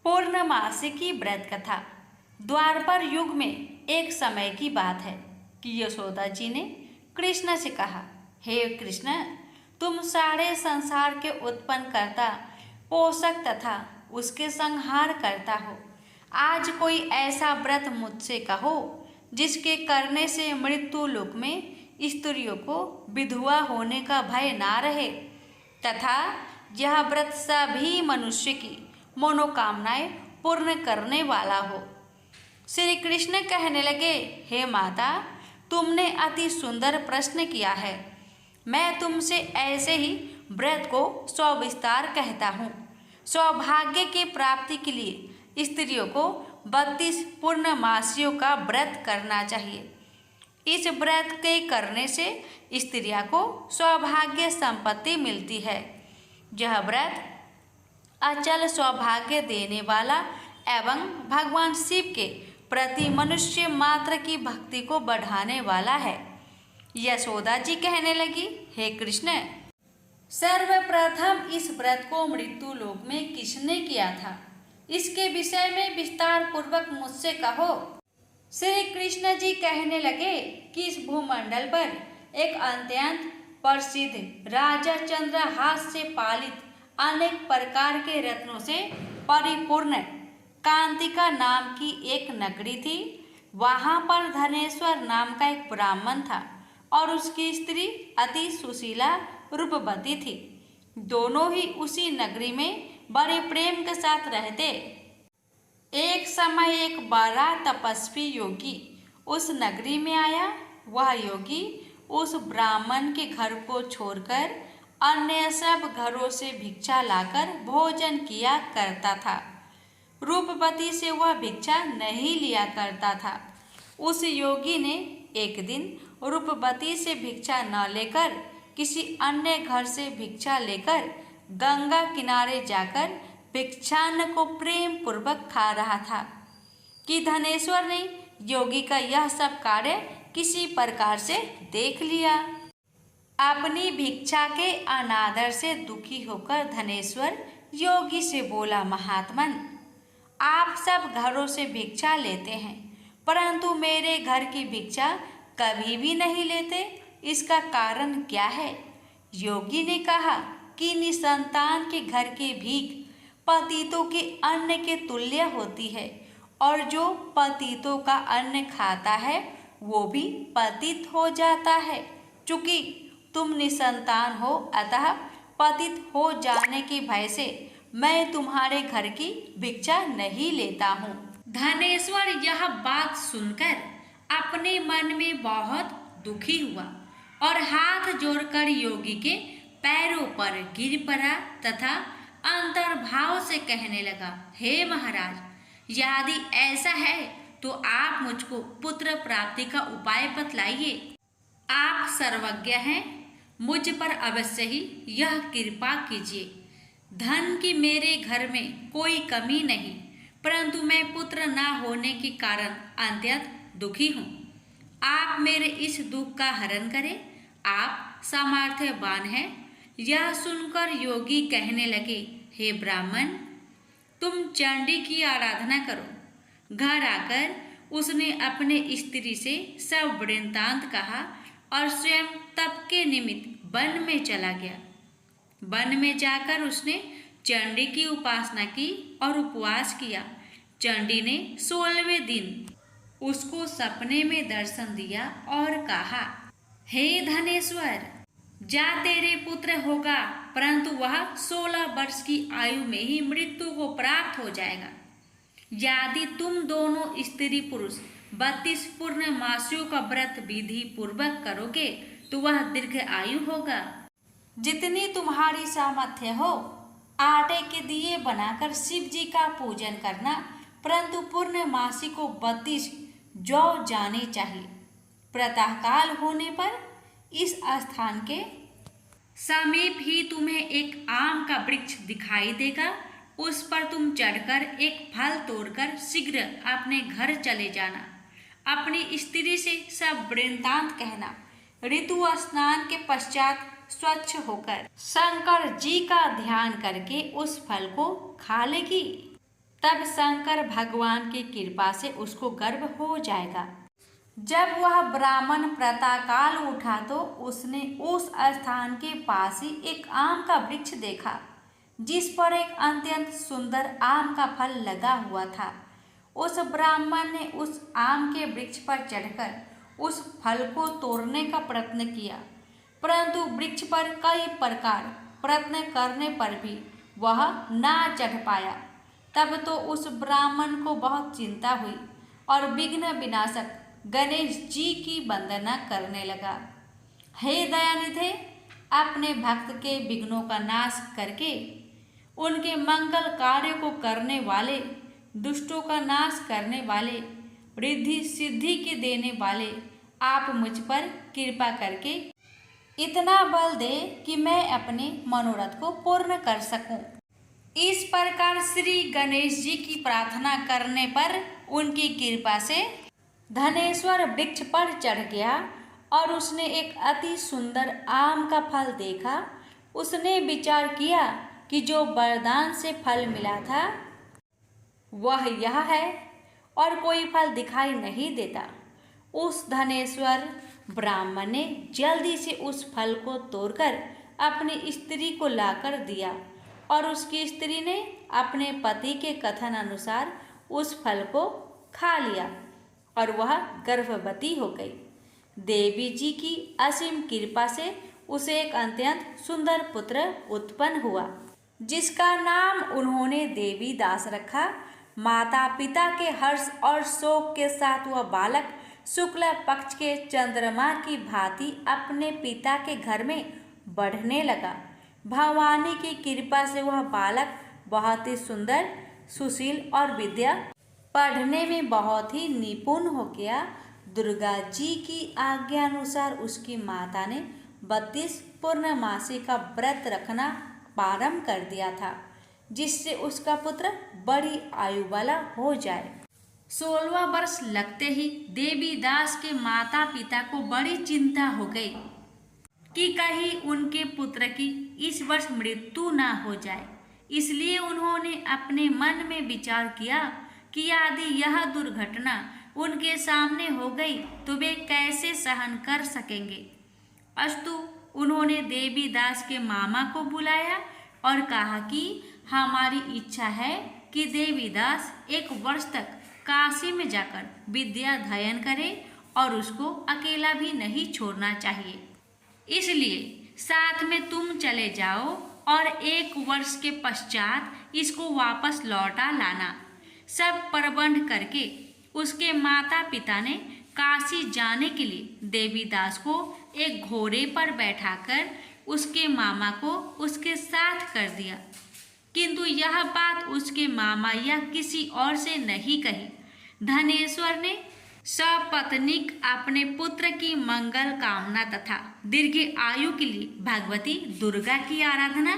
पूर्णमासी की व्रत कथा। द्वापर युग में एक समय की बात है कि यशोदा जी ने कृष्ण से कहा, हे कृष्ण, तुम सारे संसार के उत्पन्न करता, पोषक तथा उसके संहार करता हो। आज कोई ऐसा व्रत मुझसे कहो जिसके करने से मृत्यु लोक में स्त्रियों को विधवा होने का भय ना रहे तथा यह व्रत सभी मनुष्य की मनोकामनाएं पूर्ण करने वाला हो। श्री कृष्ण कहने लगे, हे माता, तुमने अति सुंदर प्रश्न किया है। मैं तुमसे ऐसे ही व्रत को सविस्तार कहता हूँ। सौभाग्य की प्राप्ति के लिए स्त्रियों को 32 पूर्णमासियों का व्रत करना चाहिए। इस व्रत के करने से स्त्रियों को सौभाग्य संपत्ति मिलती है। यह व्रत अचल सौभाग्य देने वाला एवं भगवान शिव के प्रति मनुष्य मात्र की भक्ति को बढ़ाने वाला है। यशोदा जी कहने लगी, हे कृष्ण, सर्वप्रथम इस व्रत को मृत्यु लोक में किसने किया था? इसके विषय में विस्तार पूर्वक मुझसे कहो। श्री कृष्ण जी कहने लगे कि इस भूमंडल पर एक अत्यंत प्रसिद्ध राजा चंद्रहास से पालित अनेक प्रकार के रत्नों से परिपूर्ण कांतिका नाम की एक नगरी थी। वहाँ पर धनेश्वर नाम का एक ब्राह्मण था और उसकी स्त्री अति सुशीला रूपवती थी। दोनों ही उसी नगरी में बड़े प्रेम के साथ रहते। एक समय एक बड़ा तपस्वी योगी उस नगरी में आया। वह योगी उस ब्राह्मण के घर को छोड़कर अन्य सब घरों से भिक्षा लाकर भोजन किया करता था। रूपवती से वह भिक्षा नहीं लिया करता था। उस योगी ने एक दिन रूपवती से भिक्षा न लेकर किसी अन्य घर से भिक्षा लेकर गंगा किनारे जाकर भिक्षान्न को प्रेम पूर्वक खा रहा था कि धनेश्वर ने योगी का यह सब कार्य किसी प्रकार से देख लिया। अपनी भिक्षा के अनादर से दुखी होकर धनेश्वर योगी से बोला, महात्मन, आप सब घरों से भिक्षा लेते हैं परंतु मेरे घर की भिक्षा कभी भी नहीं लेते, इसका कारण क्या है? योगी ने कहा कि निसंतान के घर की भीख पतितों के अन्न के तुल्य होती है और जो पतितों का अन्न खाता है वो भी पतित हो जाता है। चूंकि तुम निसंतान हो अतः पतित हो जाने के भय से मैं तुम्हारे घर की भिक्षा नहीं लेता हूँ। धनेश्वर यह बात सुनकर अपने मन में बहुत दुखी हुआ और हाथ जोड़कर योगी के पैरों पर गिर पड़ा तथा अंतर्भाव से कहने लगा, हे महाराज, यदि ऐसा है तो आप मुझको पुत्र प्राप्ति का उपाय बतलाइए। आप सर्वज्ञ हैं, मुझ पर अवश्य ही यह कृपा कीजिए। धन की मेरे घर में कोई कमी नहीं परंतु मैं पुत्र न होने के कारण अत्यंत दुखी हूँ। आप मेरे इस दुख का हरण करें, आप सामर्थ्यवान हैं। यह सुनकर योगी कहने लगे, हे ब्राह्मण, तुम चंडी की आराधना करो। घर आकर उसने अपने स्त्री से सब वृत्तांत कहा और स्वयं तप के निमित्त वन में चला गया। वन में जाकर उसने चंडी की उपासना की और उपवास किया। चंडी ने 16वें दिन उसको सपने में दर्शन दिया और कहा, हे धनेश्वर, जा तेरे पुत्र होगा परंतु वह 16 वर्ष की आयु में ही मृत्यु को प्राप्त हो जाएगा। यदि तुम दोनों स्त्री पुरुष 32 पूर्णमासियों का व्रत विधि पूर्वक करोगे तो वह दीर्घ आयु होगा। जितनी तुम्हारी सामर्थ्य हो आटे के दिए बनाकर शिव जी का पूजन करना, परंतु पूर्णमासी को 32 जौ जाने चाहिए। प्रातःकाल होने पर इस स्थान के समीप ही तुम्हें एक आम का वृक्ष दिखाई देगा। उस पर तुम चढ़कर एक फल तोड़कर शीघ्र अपने घर चले जाना। अपनी स्त्री से सब वृत्तांत कहना। ऋतु स्नान के पश्चात स्वच्छ होकर शंकर जी का ध्यान करके उस फल को खा लेगी। तब शंकर भगवान की कृपा से उसको गर्भ हो जाएगा। जब वह ब्राह्मण प्रातःकाल उठा तो उसने उस स्थान के पास ही एक आम का वृक्ष देखा, जिस पर एक अत्यंत सुंदर आम का फल लगा हुआ था। उस ब्राह्मण ने उस आम के वृक्ष पर चढ़कर उस फल को तोड़ने का प्रयत्न किया, परंतु वृक्ष पर कई प्रकार प्रयत्न करने पर भी वह ना चढ़ पाया। तब तो उस ब्राह्मण को बहुत चिंता हुई और विघ्न विनाशक गणेश जी की वंदना करने लगा। हे दयानिधे, अपने भक्त के विघ्नों का नाश करके उनके मंगल कार्य को करने वाले, दुष्टों का नाश करने वाले, रिद्धि सिद्धि के देने वाले, आप मुझ पर कृपा करके इतना बल दे कि मैं अपने मनोरथ को पूर्ण कर सकूं। इस प्रकार श्री गणेश जी की प्रार्थना करने पर उनकी कृपा से धनेश्वर वृक्ष पर चढ़ गया और उसने एक अति सुंदर आम का फल देखा। उसने विचार किया कि जो वरदान से फल मिला था वह यह है और कोई फल दिखाई नहीं देता। उस धनेश्वर ब्राह्मण ने जल्दी से उस फल को तोड़कर अपनी स्त्री को लाकर दिया और उसकी स्त्री ने अपने पति के कथन अनुसार उस फल को खा लिया और वह गर्भवती हो गई। देवी जी की असीम कृपा से उसे एक अत्यंत सुंदर पुत्र उत्पन्न हुआ, जिसका नाम उन्होंने देवी दास रखा। माता पिता के हर्ष और शोक के साथ वह बालक शुक्ल पक्ष के चंद्रमा की भांति अपने पिता के घर में बढ़ने लगा। भवानी की कृपा से वह बालक बहुत ही सुंदर, सुशील और विद्या पढ़ने में बहुत ही निपुण हो गया। दुर्गा जी की आज्ञा अनुसार उसकी माता ने 32 पूर्णमासी का व्रत रखना प्रारंभ कर दिया था, जिससे उसका पुत्र बड़ी आयु वाला हो जाए। 16वां वर्ष लगते ही देवी दास के माता पिता को बड़ी चिंता हो गई कि कहीं उनके पुत्र की इस वर्ष मृत्यु ना हो जाए। इसलिए उन्होंने अपने मन में विचार किया कि यदि यह दुर्घटना उनके सामने हो गई तो वे कैसे सहन कर सकेंगे। अस्तु उन्होंने देवी दास के मामा को बुलाया और कहा कि हमारी इच्छा है कि देवी दास 1 वर्ष तक काशी में जाकर विद्या अध्ययन करे और उसको अकेला भी नहीं छोड़ना चाहिए। इसलिए साथ में तुम चले जाओ और 1 वर्ष के पश्चात इसको वापस लौटा लाना। सब प्रबंध करके उसके माता पिता ने काशी जाने के लिए देवी दास को एक घोड़े पर बैठाकर उसके मामा को उसके साथ कर दिया, किंतु यह बात उसके मामा या किसी और से नहीं कही। धनेश्वर ने सपत्नीक अपने पुत्र की मंगल कामना तथा दीर्घ आयु के लिए भगवती दुर्गा की आराधना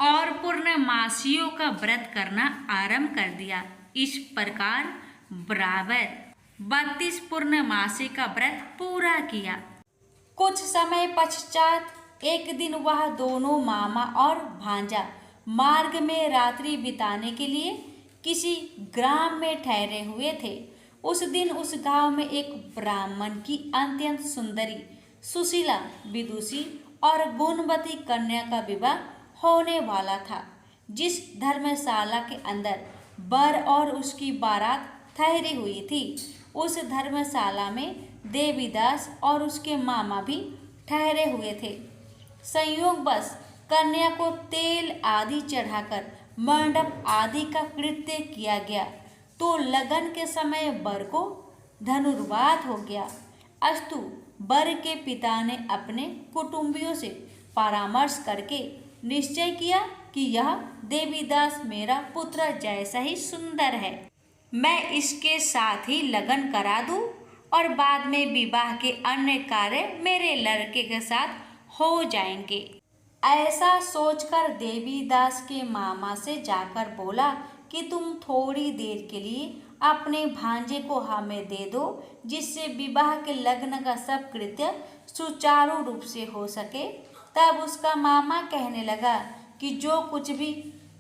और पूर्णमासियों का व्रत करना आरंभ कर दिया। इस प्रकार बराबर 32 पूर्णमासी का व्रत पूरा किया। कुछ समय पश्चात एक दिन वह दोनों मामा और भांजा मार्ग में रात्रि बिताने के लिए किसी ग्राम में ठहरे हुए थे। उस दिन उस गांव में एक ब्राह्मण की अत्यंत सुंदरी, सुशीला, विदुषी और गुणवती कन्या का विवाह होने वाला था। जिस धर्मशाला के अंदर वर और उसकी बारात ठहरी हुई थी, उस धर्मशाला में देवीदास और उसके मामा भी ठहरे हुए थे। संयोगवश कन्या को तेल आदि चढ़ाकर मंडप आदि का कृत्य किया गया तो लगन के समय वर को धनुर्वात हो गया। अस्तु वर के पिता ने अपने कुटुंबियों से परामर्श करके निश्चय किया कि यह देवीदास मेरा पुत्र जैसा ही सुंदर है, मैं इसके साथ ही लगन करा दूं और बाद में विवाह के अन्य कार्य मेरे लड़के के साथ हो जाएंगे। ऐसा सोचकर देवीदास के मामा से जाकर बोला कि तुम थोड़ी देर के लिए अपने भांजे को हमें दे दो, जिससे विवाह के लग्न का सब कृत्य सुचारू रूप से हो सके। तब उसका मामा कहने लगा कि जो कुछ भी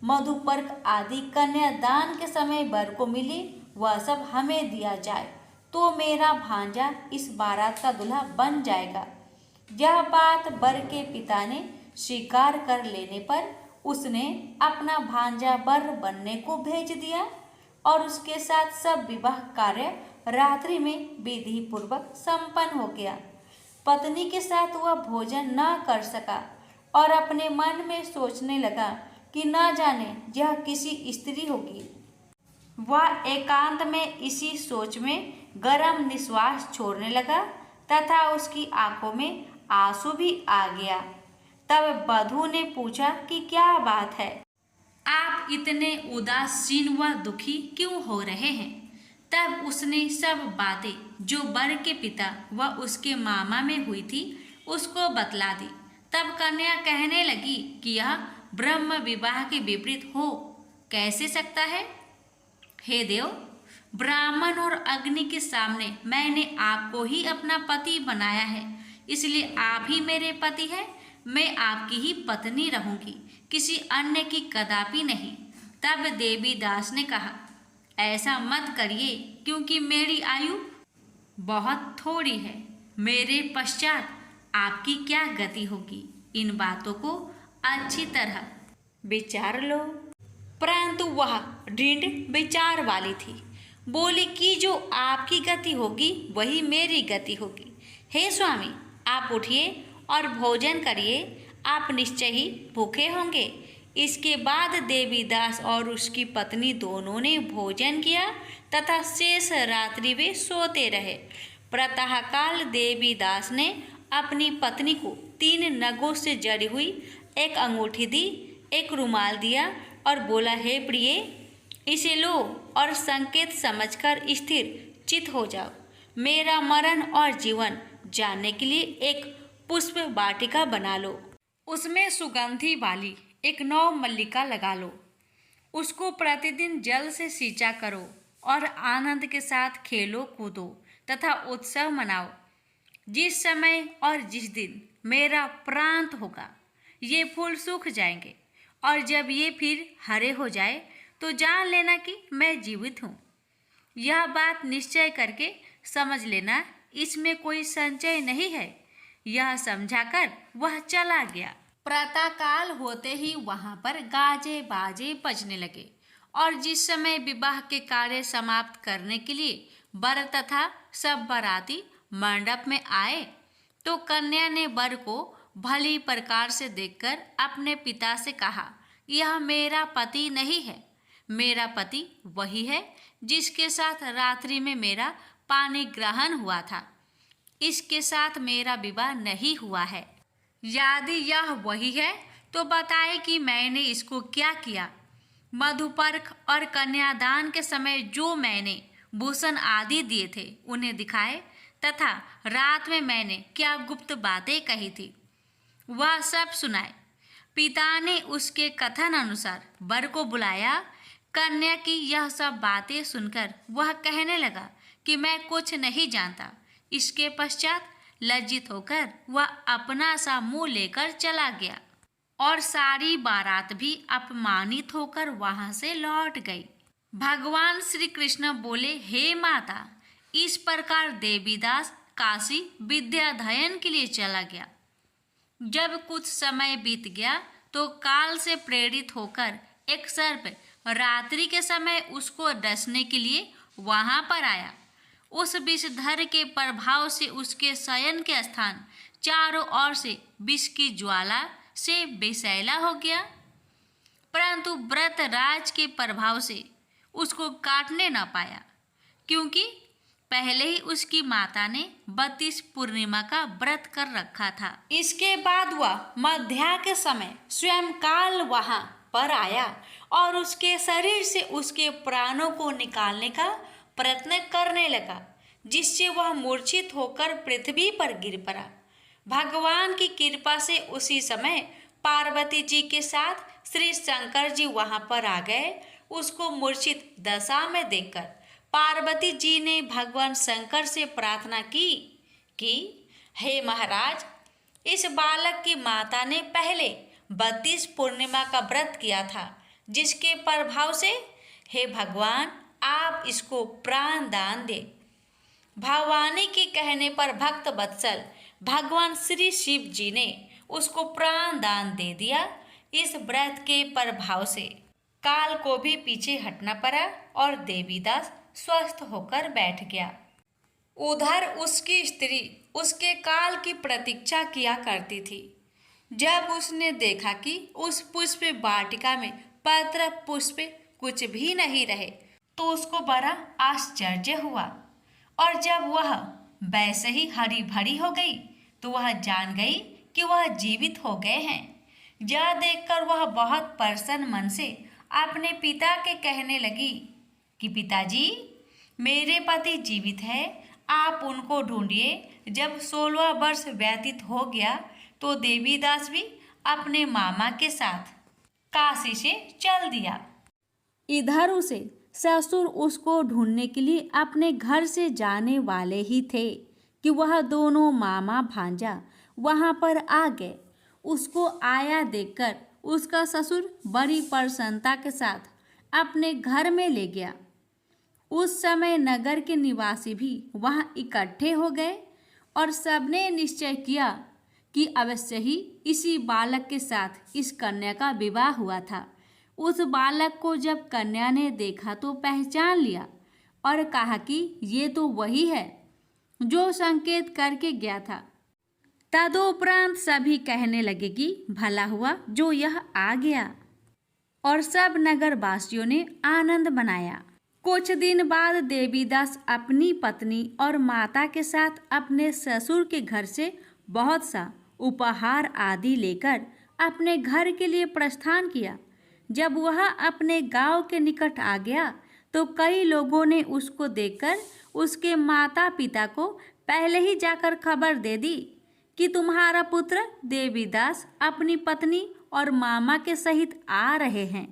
मधुपर्क आदि कन्यादान के समय वर को मिले वह सब हमें दिया जाए तो मेरा भांजा इस बारात का दूल्हा बन जाएगा। यह बात वर के पिता ने स्वीकार कर लेने पर उसने अपना भांजा वर बनने को भेज दिया और उसके साथ सब विवाह कार्य रात्रि में विधि पूर्वक संपन्न हो गया। पत्नी के साथ वह भोजन न कर सका और अपने मन में सोचने लगा कि न जाने यह किसी स्त्री होगी। वह एकांत में इसी सोच में गरम निश्वास छोड़ने लगा तथा उसकी आंखों में आंसू भी आ गया। तब वधू ने पूछा कि क्या बात है, आप इतने उदासीन व दुखी क्यों हो रहे हैं। तब उसने सब बातें जो वर के पिता व उसके मामा में हुई थी उसको बतला दी। तब कन्या कहने लगी कि यह ब्रह्म विवाह के विपरीत हो कैसे सकता है। हे देव, ब्राह्मण और अग्नि के सामने मैंने आपको ही अपना पति बनाया है, इसलिए आप ही मेरे पति हैं। मैं आपकी ही पत्नी रहूंगी, किसी अन्य की कदापि नहीं। तब देवी दास ने कहा, ऐसा मत करिए क्योंकि मेरी आयु बहुत थोड़ी है। मेरे पश्चात आपकी क्या गति होगी, इन बातों को अच्छी तरह विचार लो। परंतु वह ढीठ विचार वाली थी, बोली कि जो आपकी गति होगी वही मेरी गति होगी। हे स्वामी, आप उठिए और भोजन करिए, आप निश्चय ही भूखे होंगे। इसके बाद देवीदास और उसकी पत्नी दोनों ने भोजन किया तथा शेष रात्रि वे सोते रहे। प्रातःकाल देवीदास ने अपनी पत्नी को 3 नगों से जड़ी हुई एक अंगूठी दी, एक रुमाल दिया और बोला, हे प्रिय, इसे लो और संकेत समझकर स्थिर चित हो जाओ। मेरा मरण और जीवन जानने के लिए एक पुष्प वाटिका बना लो, उसमें सुगंधी वाली एक नौ मल्लिका लगा लो, उसको प्रतिदिन जल से सींचा करो और आनंद के साथ खेलो कूदो तथा उत्सव मनाओ। जिस समय और जिस दिन मेरा प्रांत होगा ये फूल सूख जाएंगे और जब ये फिर हरे हो जाए तो जान लेना कि मैं जीवित हूँ। यह बात निश्चय करके समझ लेना, इसमें कोई संचय नहीं है। यह समझाकर वह चला गया। प्रातःकाल होते ही वहां पर गाजे बाजे बजने लगे और जिस समय विवाह के कार्य समाप्त करने के लिए वर तथा सब बाराती मंडप में आए तो कन्या ने वर को भली प्रकार से देखकर अपने पिता से कहा, यह मेरा पति नहीं है। मेरा पति वही है जिसके साथ रात्रि में मेरा पानी ग्रहण हुआ था। इसके साथ मेरा विवाह नहीं हुआ है। यदि यह वही है तो बताए कि मैंने इसको क्या किया। मधुपर्क और कन्यादान के समय जो मैंने भूषण आदि दिए थे उन्हें दिखाए तथा रात में मैंने क्या गुप्त बातें कही थी वह सब सुनाए। पिता ने उसके कथन अनुसार वर को बुलाया। कन्या की यह सब बातें सुनकर वह कहने लगा कि मैं कुछ नहीं जानता। इसके पश्चात लज्जित होकर वह अपना सा मुंह लेकर चला गया और सारी बारात भी अपमानित होकर वहां से लौट गई। भगवान श्री कृष्ण बोले, हे माता, इस प्रकार देवीदास काशी विद्याध्ययन के लिए चला गया। जब कुछ समय बीत गया तो काल से प्रेरित होकर एक सर्प रात्रि के समय उसको डसने के लिए वहां पर आया। उस विषधर के प्रभाव से उसके शयन के स्थान चारों ओर से विष की ज्वाला से बेसैला हो गया, परंतु व्रतराज के प्रभाव से उसको काटने न पाया, क्योंकि पहले ही उसकी माता ने 32 पूर्णिमा का व्रत कर रखा था। इसके बाद वह मध्या के समय स्वयं काल वहां पर आया और उसके शरीर से उसके प्राणों को निकालने का प्रयत्न करने लगा, जिससे वह मूर्छित होकर पृथ्वी पर गिर पड़ा। भगवान की कृपा से उसी समय पार्वती जी के साथ श्री शंकर जी वहां पर आ गए। उसको मूर्छित दशा में देखकर पार्वती जी ने भगवान शंकर से प्रार्थना की कि हे महाराज, इस बालक की माता ने पहले 32 पूर्णिमा का व्रत किया था, जिसके प्रभाव से हे भगवान आप इसको प्राण दान दे। भवानी के कहने पर भक्त वत्सल भगवान श्री शिव जी ने उसको प्राण दान दे दिया। इस व्रत के प्रभाव से काल को भी पीछे हटना पड़ा और देवीदास स्वस्थ होकर बैठ गया। उधर उसकी स्त्री उसके काल की प्रतीक्षा किया करती थी। जब उसने देखा कि उस पुष्प वाटिका में पत्र पुष्प कुछ भी नहीं रहे तो उसको बड़ा आश्चर्य हुआ, और जब वह वैसे ही हरी भरी हो गई तो वह जान गई कि वह जीवित हो गए हैं। यह देखकर वह बहुत प्रसन्न मन से अपने पिता के कहने लगी कि पिताजी, मेरे पति जीवित है, आप उनको ढूंढिए। जब 16वां वर्ष व्यतीत हो गया तो देवीदास भी अपने मामा के साथ काशी से चल दिया। इधर उसे ससुर उसको ढूंढने के लिए अपने घर से जाने वाले ही थे कि वह दोनों मामा भांजा वहां पर आ गए। उसको आया देखकर उसका ससुर बड़ी प्रसन्नता के साथ अपने घर में ले गया। उस समय नगर के निवासी भी वहां इकट्ठे हो गए और सबने निश्चय किया कि अवश्य ही इसी बालक के साथ इस कन्या का विवाह हुआ था। उस बालक को जब कन्या ने देखा तो पहचान लिया और कहा कि ये तो वही है जो संकेत करके गया था। तदुपरांत सभी कहने लगे कि भला हुआ जो यह आ गया, और सब नगरवासियों ने आनंद मनाया। कुछ दिन बाद देवीदास अपनी पत्नी और माता के साथ अपने ससुर के घर से बहुत सा उपहार आदि लेकर अपने घर के लिए प्रस्थान किया। जब वह अपने गांव के निकट आ गया तो कई लोगों ने उसको देखकर उसके माता पिता को पहले ही जाकर खबर दे दी कि तुम्हारा पुत्र देवीदास अपनी पत्नी और मामा के सहित आ रहे हैं।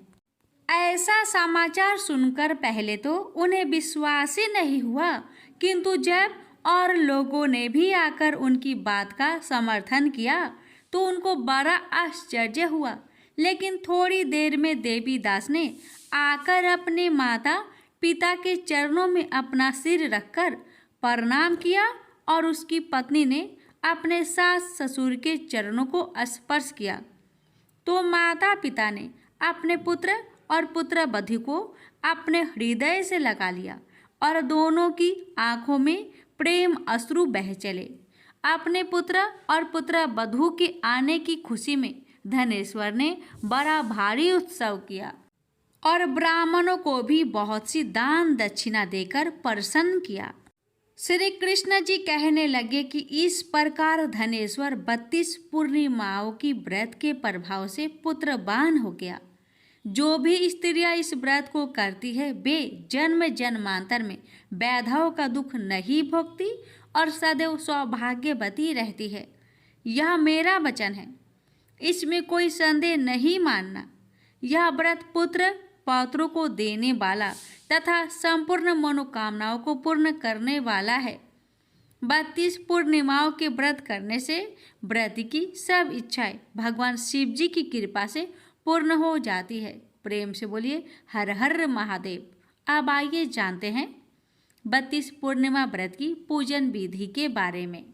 ऐसा समाचार सुनकर पहले तो उन्हें विश्वास ही नहीं हुआ, किंतु जब और लोगों ने भी आकर उनकी बात का समर्थन किया तो उनको बड़ा आश्चर्य हुआ। लेकिन थोड़ी देर में देवीदास ने आकर अपने माता पिता के चरणों में अपना सिर रखकर प्रणाम किया और उसकी पत्नी ने अपने सास ससुर के चरणों को स्पर्श किया तो माता पिता ने अपने पुत्र और पुत्र वधू को अपने हृदय से लगा लिया और दोनों की आंखों में प्रेम अश्रु बह चले। अपने पुत्र और पुत्र वधू के आने की खुशी में धनेश्वर ने बड़ा भारी उत्सव किया और ब्राह्मणों को भी बहुत सी दान दक्षिणा देकर प्रसन्न किया। श्री कृष्ण जी कहने लगे कि इस प्रकार धनेश्वर 32 पूर्णिमाओं की व्रत के प्रभाव से पुत्रवान हो गया। जो भी स्त्रियां इस व्रत को करती है वे जन्म जन्मांतर में वैधव का दुख नहीं भोगती और सदैव सौभाग्यवती रहती है। यह मेरा वचन है, इसमें कोई संदेह नहीं मानना। यह व्रत पुत्र पौत्रों को देने वाला तथा संपूर्ण मनोकामनाओं को पूर्ण करने वाला है। 32 पूर्णिमाओं के व्रत करने से व्रत की सब इच्छाएं भगवान शिव जी की कृपा से पूर्ण हो जाती है। प्रेम से बोलिए हर हर महादेव। अब आइए जानते हैं 32 पूर्णिमा व्रत की पूजन विधि के बारे में।